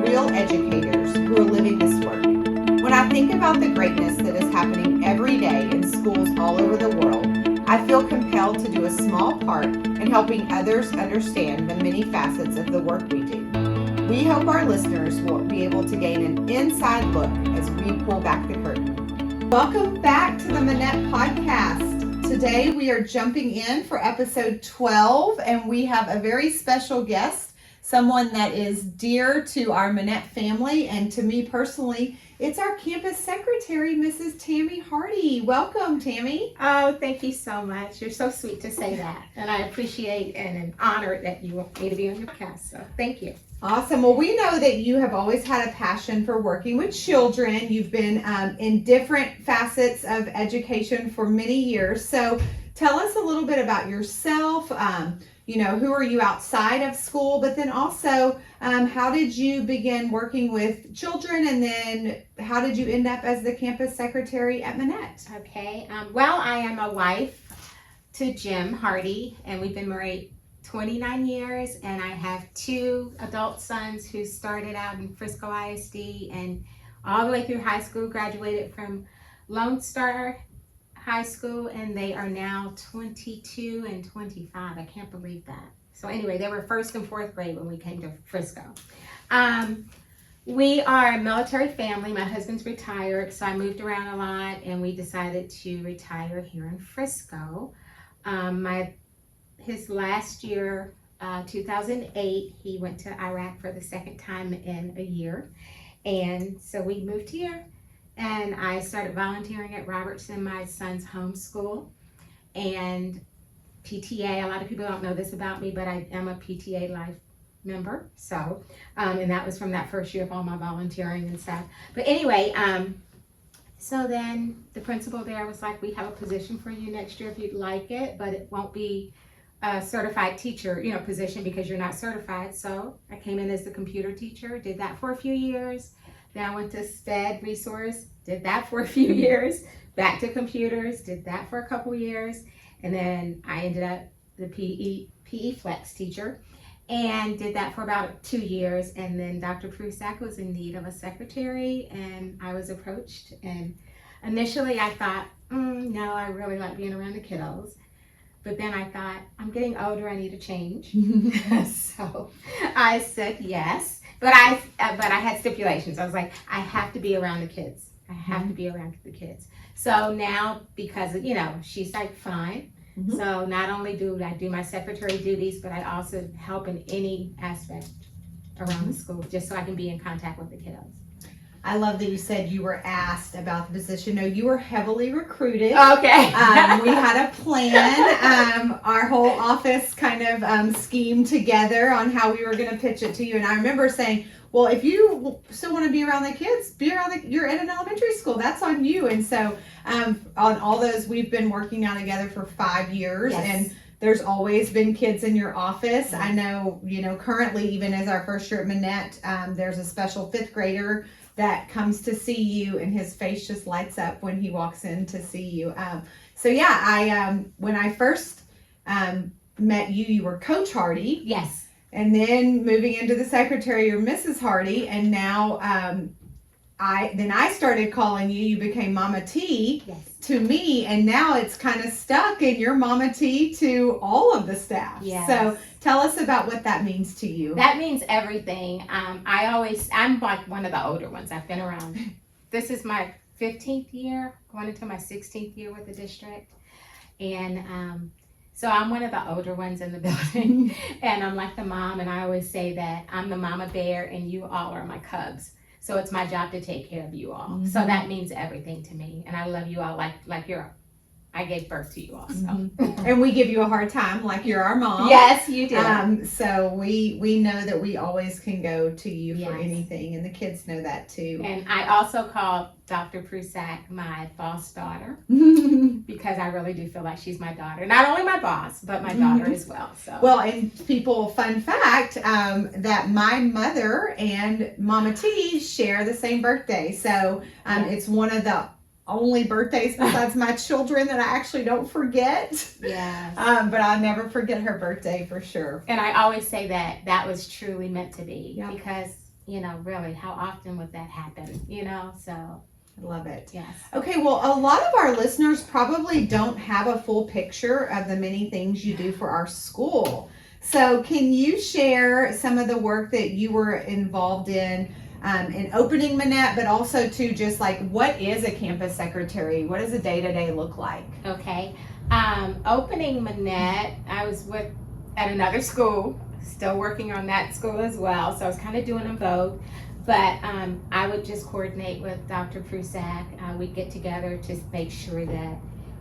real educators who are living this work. When I think about the greatness that is happening every day in schools all over the world, I feel compelled to do a small part in helping others understand the many facets of the work we do. We hope our listeners will be able to gain an inside look as we pull back the curtain. Welcome back to the Minett podcast. Today we are jumping in for episode 12, and we have a very special guest, someone that is dear to our Minett family and to me personally. It's our campus secretary, Mrs. Tammie Hardy. Welcome, Tammie. Oh, thank you so much. You're so sweet to say that. And I appreciate and am honored that you want me to be on your podcast. So thank you. Awesome. Well, we know that you have always had a passion for working with children. You've been in different facets of education for many years. So tell us a little bit about yourself. Who are you outside of school? But then also, how did you begin working with children? And then how did you end up as the campus secretary at Minett? Okay. Well, I am a wife to Jim Hardy, and we've been married 29 years, and I have 2 adult sons who started out in Frisco ISD and all the way through high school, graduated from Lone Star High School, and they are now 22 and 25. I can't believe that. So anyway, they were 1st and 4th grade when we came to Frisco. We are a military family. My husband's retired, so I moved around a lot, and we decided to retire here in Frisco. His last year, 2008, he went to Iraq for the 2nd time in a year. And so we moved here, and I started volunteering at Robertson, my son's home school, and PTA. A lot of people don't know this about me, but I am a PTA Life member. So, and that was from that first year of all my volunteering and stuff. But anyway, so then the principal there was like, we have a position for you next year if you'd like it, but it won't be a certified teacher, position because you're not certified. So I came in as the computer teacher, did that for a few years. Then I went to SPED resource, did that for a few years. Back to computers, did that for a couple years. And then I ended up the PE Flex teacher and did that for about 2 years. And then Dr. Prusak was in need of a secretary, and I was approached. And initially I thought, no, I really like being around the kiddos. But then I thought, I'm getting older, I need a change. So I said yes, but I had stipulations. I was like, I have to be around the kids. I have to be around the kids. So now, because she's like, fine. So not only do I do my secretary duties, but I also help in any aspect around the school, just so I can be in contact with the kiddos. I love that you said you were asked about the position. No, you were heavily recruited. Okay. We had a plan. Our whole office kind of schemed together on how we were going to pitch it to you. And I remember saying, well, if you still want to be around the kids, you're in an elementary school. That's on you. And so on all those, we've been working now together for 5 years. Yes. And there's always been kids in your office. I know, currently, even as our first year at Minett, there's a special 5th grader that comes to see you, and his face just lights up when he walks in to see you. When I first met you, you were Coach Hardy. Yes. And then moving into the secretary, you're Mrs. Hardy, and now I started calling you. You became Mama T. Yes. To me, and now it's kind of stuck, and you're Mama T to all of the staff. Yes. So tell us about what that means to you. That means everything. I'm like one of the older ones. I've been around. This is my 15th year, going into my 16th year with the district. And so I'm one of the older ones in the building. And I'm like the mom, and I always say that I'm the mama bear and you all are my cubs. So it's my job to take care of you all. So that means everything to me. And I love you all like I gave birth to you all. So. And we give you a hard time like you're our mom. Yes, you do. So we know that we always can go to you for Yes. anything, and the kids know that too. And I also call Dr. Prusak my boss daughter because I really do feel like she's my daughter. Not only my boss, but my daughter as well. So. Well, and fun fact, that my mother and Mama T share the same birthday. So it's one of the only birthdays besides my children that I actually don't forget. Yeah. But I'll never forget her birthday for sure. And I always say that was truly meant to be because really, how often would that happen, so, I love it. yes. Okay, well, a lot of our listeners probably don't have a full picture of the many things you do for our school. So, can you share some of the work that you were involved in opening Minett, but also to just like, what is a campus secretary? What does a day-to-day look like? Okay. Opening Minett, I was at another school, still working on that school as well, so I was kind of doing them both. But I would just coordinate with Dr. Prusak. We'd get together to make sure that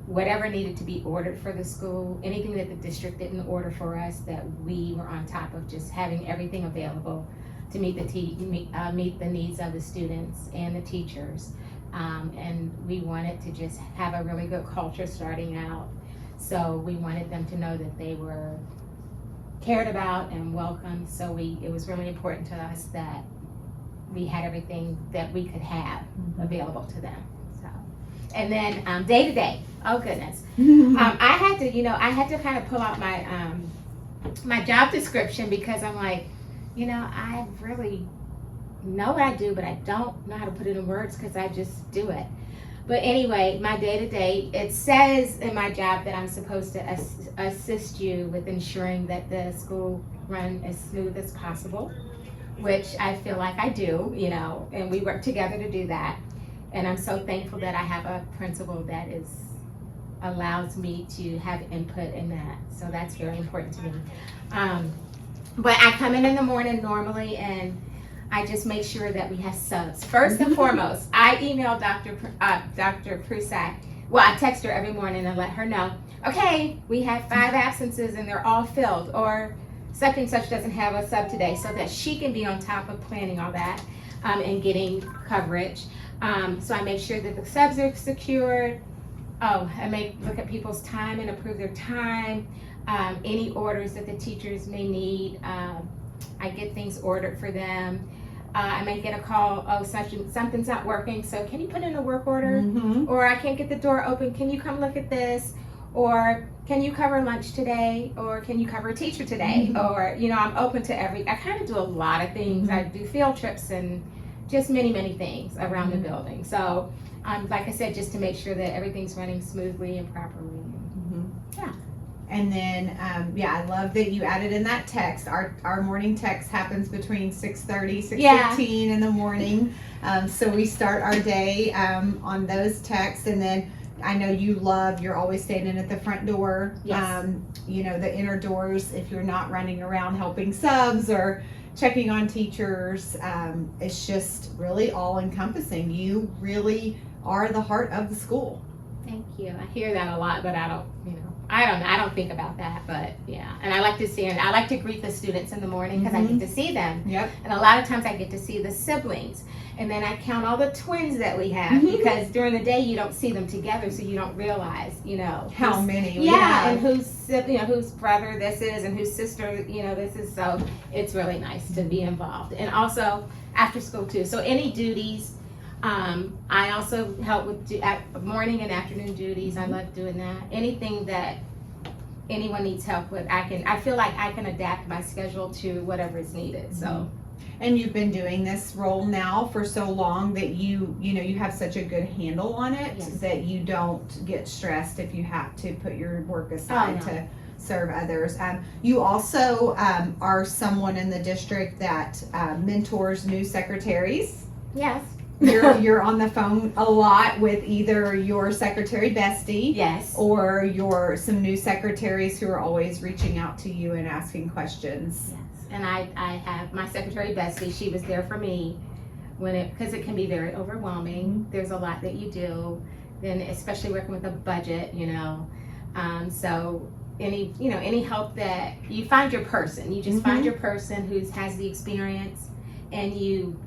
whatever needed to be ordered for the school, anything that the district didn't order for us, that we were on top of just having everything available to meet the needs of the students and the teachers. And we wanted to just have a really good culture starting out. So we wanted them to know that they were cared about and welcomed. So it was really important to us that we had everything that we could have available to them. So, and then day to day, oh goodness, I had to kind of pull out my my job description, because I'm like, I really know what I do, but I don't know how to put it in words because I just do it. But anyway, my day to day, it says in my job that I'm supposed to assist you with ensuring that the school run as smooth as possible, which I feel like I do, and we work together to do that. And I'm so thankful that I have a principal that allows me to have input in that. So that's very important to me. But I come in the morning normally, and I just make sure that we have subs. First and foremost, I email Dr. Prusak. Well, I text her every morning and let her know, okay, we have 5 absences and they're all filled, or such and such doesn't have a sub today, so that she can be on top of planning all that and getting coverage. So I make sure that the subs are secured. I look at people's time and approve their time. Any orders that the teachers may need, I get things ordered for them. I may get a call, something's not working, so can you put in a work order? Or I can't get the door open, can you come look at this? Or can you cover lunch today? Or can you cover a teacher today? Or, I'm open to I kind of do a lot of things. I do field trips and just many, many things around the building. So, like I said, just to make sure that everything's running smoothly and properly. Yeah. And then, I love that you added in that text. Our morning text happens between 6:30, 6:15 in the morning. So we start our day on those texts. And then I know you're always standing at the front door. Yes. The inner doors, if you're not running around helping subs or checking on teachers. It's just really all encompassing. You really are the heart of the school. Thank you. I hear that a lot, but I don't think about that, but yeah. And I like to greet the students in the morning because I get to see them. Yep. And a lot of times I get to see the siblings. And then I count all the twins that we have because during the day you don't see them together, so you don't realize, how many. Yeah, and whose brother this is and whose sister, this is. So it's really nice to be involved. And also after school too. So any duties, I also help with morning and afternoon duties. I love doing that. Anything that anyone needs help with, I feel like I can adapt my schedule to whatever is needed. So. And you've been doing this role now for so long that you have such a good handle on it. Yes. That you don't get stressed if you have to put your work aside to serve others. You also are someone in the district that mentors new secretaries. Yes. You're on the phone a lot with either your secretary bestie, yes, or some new secretaries who are always reaching out to you and asking questions. Yes. And I have my secretary bestie. She was there for me because it can be very overwhelming. There's a lot that you do, then especially working with a budget, so any help that you find your person, you just find your person who has the experience, and you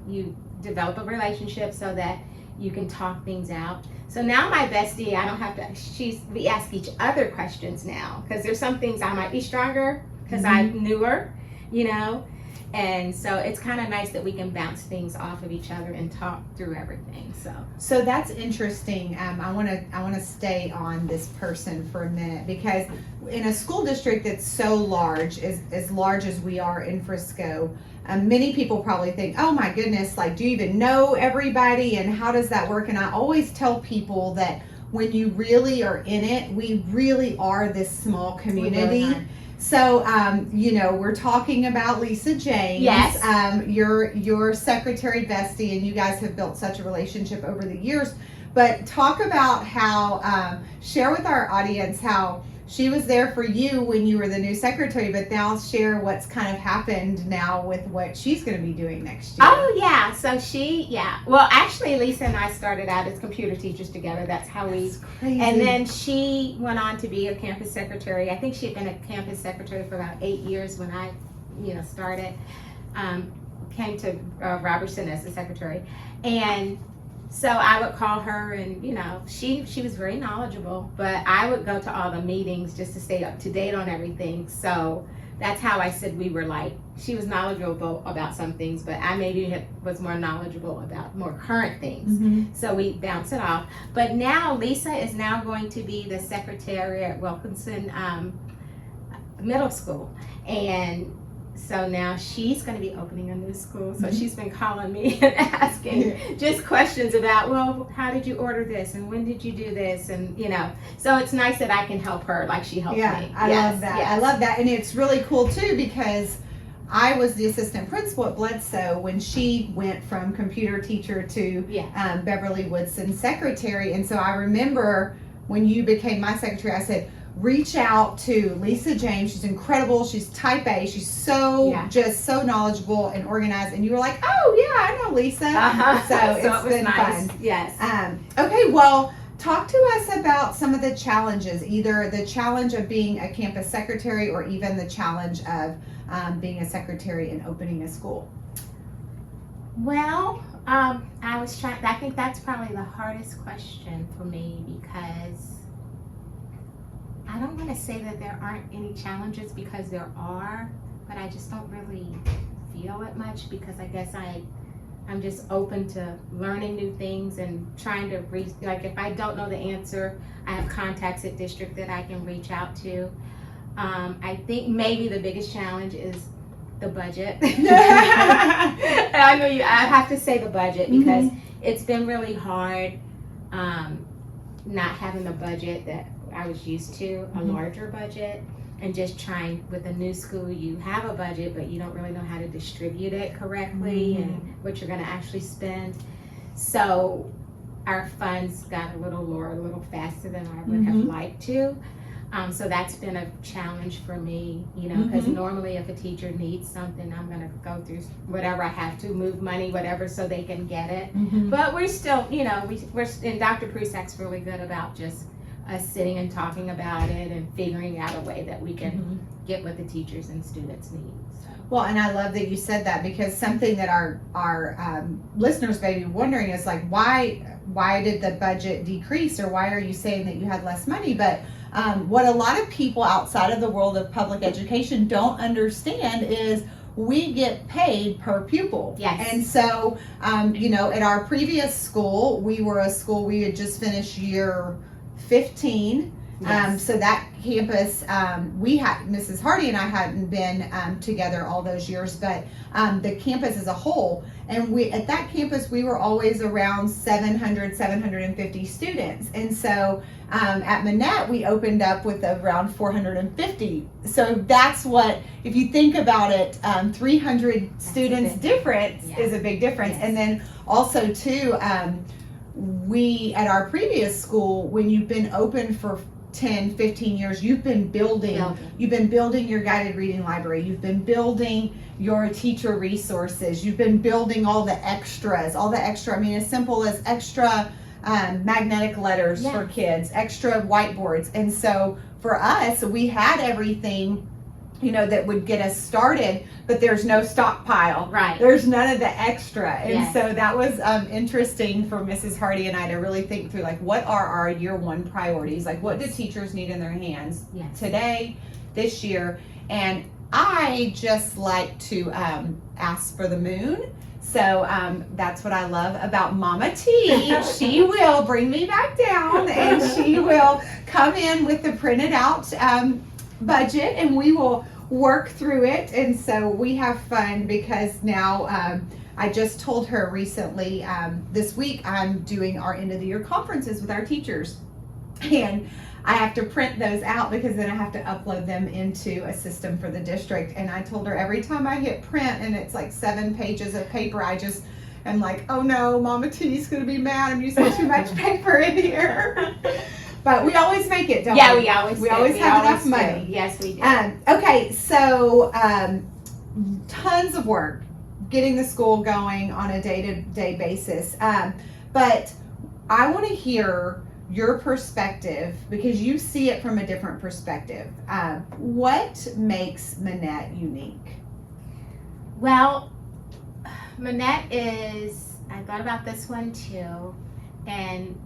develop a relationship so that you can talk things out. So now my bestie, I don't have to, we ask each other questions now, because there's some things I might be stronger because I'm newer, and so it's kind of nice that we can bounce things off of each other and talk through everything. So that's interesting. I want to stay on this person for a minute, because in a school district that's so large, as large as we are in Frisco, many people probably think, oh my goodness, like, do you even know everybody and how does that work? And I always tell people that when you really are in it, we really are this small community. Really are. So, we're talking about Lisa James. Yes. Your secretary bestie, and you guys have built such a relationship over the years. But talk about how, share with our audience how she was there for you when you were the new secretary, but now share what's kind of happened now with what she's going to be doing next year. Oh, yeah. So well, actually, Lisa and I started out as computer teachers together. That's how we, Crazy. and then she went on to be a campus secretary. I think she had been a campus secretary for about 8 years when I, started, came to Robertson as the secretary. And so I would call her and, she was very knowledgeable, but I would go to all the meetings just to stay up to date on everything. So that's how I said we were like, she was knowledgeable about some things, but I maybe was more knowledgeable about more current things. Mm-hmm. So we bounce it off. But now Lisa is now going to be the secretary at Wilkinson Middle School. And so now she's going to be opening a new school. So she's been calling me and asking just questions about, well, how did you order this? And when did you do this? And, so it's nice that I can help her like she helped me. I love that. Yes. I love that. And it's really cool too, because I was the assistant principal at Bledsoe when she went from computer teacher to Beverly Woodson secretary. And so I remember when you became my secretary, I said, reach out to Lisa James. She's incredible. She's type A. She's just so knowledgeable and organized. And you were like, oh yeah, I know Lisa. So it's been nice. fun. Yes. Okay, well, talk to us about some of the challenges, either the challenge of being a campus secretary or even the challenge of being a secretary and opening a school. Well, I think that's probably the hardest question for me, because I don't want to say that there aren't any challenges, because there are, but I just don't really feel it much, because I guess I'm just open to learning new things and trying to like if I don't know the answer, I have contacts at district that I can reach out to. I think maybe the biggest challenge is the budget. I know I have to say the budget, because it's been really hard not having the budget that I was used to, a larger budget, and just trying with a new school, you have a budget, but you don't really know how to distribute it correctly and what you're going to actually spend. So our funds got a little lower, a little faster than I would have liked to. So that's been a challenge for me, because normally if a teacher needs something, I'm going to go through whatever I have to, move money, whatever, so they can get it. But we're still, we're and Dr. Prusak's really good about just us sitting and talking about it and figuring out a way that we can get what the teachers and students need. So. Well, and I love that you said that, because something that our listeners may be wondering is like, why did the budget decrease, or why are you saying that you had less money? But what a lot of people outside of the world of public education don't understand is we get paid per pupil. Yes. And so, at our previous school, we had just finished year 15. Yes. So that campus, Mrs. Hardy and I hadn't been together all those years, but the campus as a whole, and at that campus, we were always around 750 students. And so at Minett, we opened up with around 450. So that's what, if you think about it, 300 students difference is a big difference. Yes. And then also too, we, at our previous school, when you've been open for 10, 15 years, you've been building your guided reading library, you've been building your teacher resources, you've been building all the extras, I mean, as simple as extra magnetic letters for kids, extra whiteboards. And so for us, we had everything, that would get us started, but there's no stockpile. Right. There's none of the extra. And so that was interesting for Mrs. Hardy and I to really think through, like, what are our year one priorities? Like, what do teachers need in their hands today, this year? And I just like to ask for the moon. So that's what I love about Mama T. She will bring me back down, and she will come in with the printed out budget, and we will work through it. And so we have fun because now I just told her recently, this week I'm doing our end of the year conferences with our teachers. And I have to print those out because then I have to upload them into a system for the district. And I told her every time I hit print and it's like 7 pages of paper, I just am like, oh no, Mama T's gonna be mad. I'm using too much paper in here. But we always make it, don't we? Yeah, we always have enough money. Yes, we do. Okay, so tons of work getting the school going on a day-to-day basis. But I want to hear your perspective because you see it from a different perspective. What makes Minett unique? Well, Minett is, I thought about this one too, and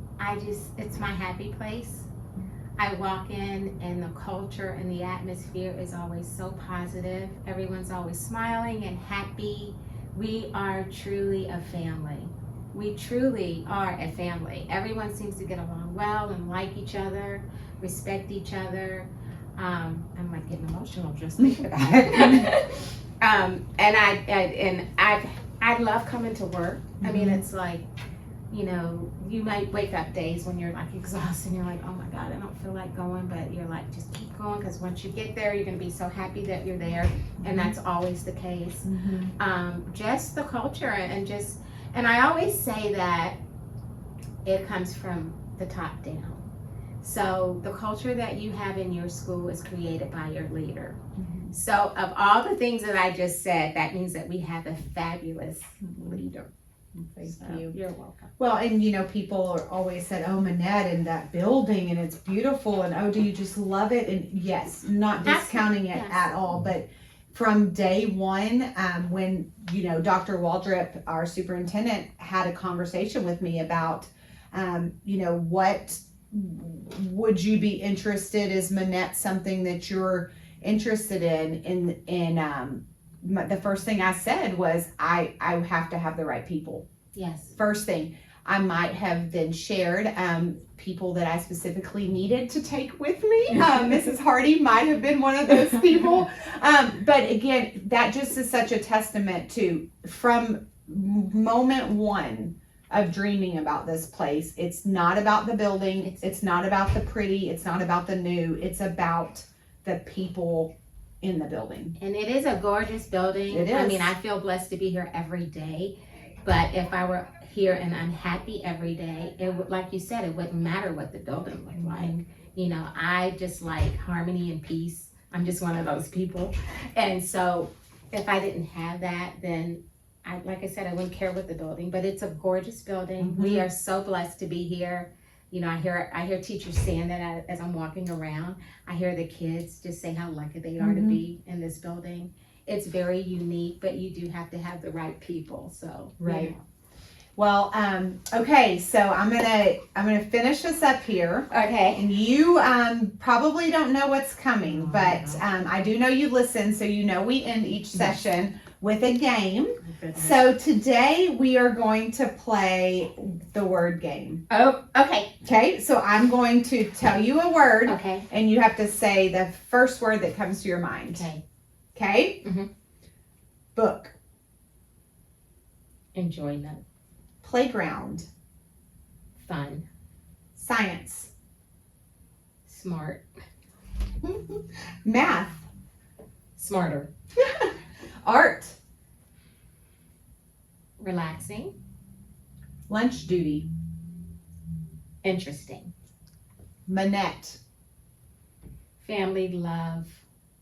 it's my happy place. I walk in and the culture and the atmosphere is always so positive. Everyone's always smiling and happy. We are truly a family. We truly are a family. Everyone seems to get along well and like each other, respect each other. I'm like getting emotional just thinking about it. And I love coming to work. I mean, it's like, you know, you might wake up days when you're like exhausted and you're like, oh my God, I don't feel like going, but you're like, just keep going because once you get there, you're going to be so happy that you're there. And that's always the case. Just the culture and I always say that it comes from the top down. So the culture that you have in your school is created by your leader. So of all the things that I just said, that means that we have a fabulous leader. Thank you. You're welcome. Well, and you know, people are always said, oh, Minett and that building and it's beautiful and oh, do you just love it? And yes, not discounting it at all, but from day one, when, you know, Dr. Waldrop, our superintendent, had a conversation with me about, you know, what would you be interested? Is Minett something that you're interested in? The first thing I said was, I have to have the right people. Yes. First thing. I might have then shared people that I specifically needed to take with me. Mrs. Hardy might have been one of those people. But again, that just is such a testament to, from moment one of dreaming about this place, it's not about the building, it's not about the pretty, it's not about the new, it's about the people in the building. And it is a gorgeous building. It is. I mean, I feel blessed to be here every day. But if I were here and unhappy every day, it would, like you said, it wouldn't matter what the building looked like. You know, I just like harmony and peace. I'm just one of those people. And so if I didn't have that, then like I said, I wouldn't care what the building, but it's a gorgeous building. We are so blessed to be here. You know, I hear teachers saying that as I'm walking around. I hear the kids just say how lucky they are to be in this building. It's very unique, but you do have to have the right people. So right. You know. Well, okay, so I'm gonna finish this up here. Okay. And you probably don't know what's coming, but I do know you listen, so you know we end each session with a game. So today we are going to play the word game. Oh, okay. Okay, so I'm going to tell you a word. Okay. And you have to say the first word that comes to your mind. Okay. Okay? Book. Enjoyment. Playground. Fun. Science. Smart. Math. Smarter. Art. Relaxing. Lunch duty. Interesting. Minett. Family, love,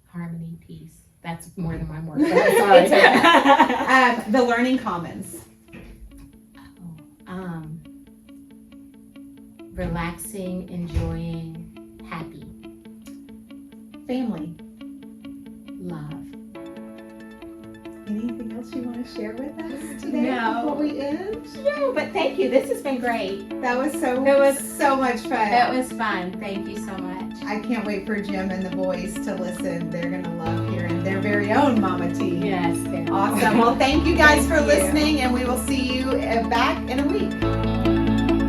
harmony, peace. That's more than one word. Sorry. The Learning Commons. Relaxing, enjoying, happy. Family. Love. Anything else you want to share with us today No. before we end? No, but thank you. This has been great. That was so much fun. It was fun. Thank you so much. I can't wait for Jim and the boys to listen. They're going to love hearing their very own Mama T. Yes. Awesome. Well, thank you guys for Thank you. listening, and we will see you back in a week.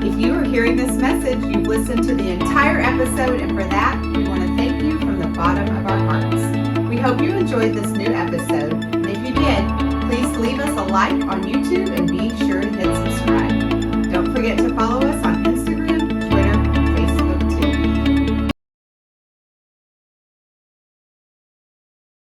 If you are hearing this message, you've listened to the entire episode, and for that, we want to thank you from the bottom of our hearts. We hope hope you enjoyed this new episode, and if you did, please leave us a like on YouTube and be sure to hit subscribe. Don't forget to follow us